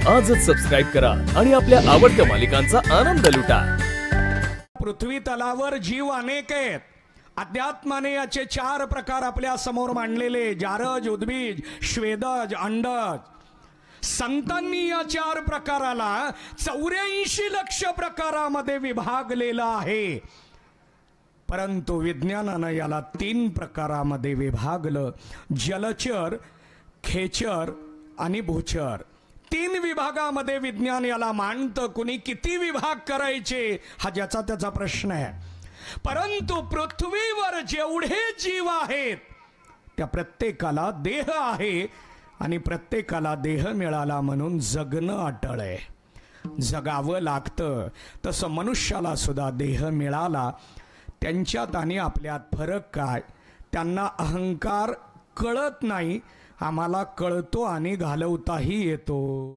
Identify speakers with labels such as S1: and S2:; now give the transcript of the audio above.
S1: आजच सबस्क्राईब करा आणि आपल्या आवडत्या मालिकांचा आनंद लुटा।
S2: पृथ्वी तलावर जीव अनेक आहेत। अध्यात्माने याचे 4 प्रकार आपल्या समोर मांडलेले, जारज, उद्बीज, श्वेदज, अंडज। संतांनी या 4 प्रकाराला 84 लक्ष प्रकारामध्ये विभागलेला आहे, परंतु विज्ञानानं याला 3 प्रकारामध्ये विभागलं, जलचर, खेचर आणि भूचर। 3 विभागामध्ये विज्ञान याला मांडतं। कुणी किती विभाग करायचे हा ज्याचा त्याचा प्रश्न आहे, परंतु पृथ्वीवर जेवढे जीव आहेत त्या प्रत्येकाला देह आहे आणि प्रत्येकाला देह मिळाला म्हणून जगणं अटळ आहे, जगावं लागतं। तसं मनुष्याला सुद्धा देह मिळाला, त्यांच्यात आणि आपल्यात फरक काय? त्यांना अहंकार कळत नाही, आम्हाला कळतो आणि घालवताही येतो।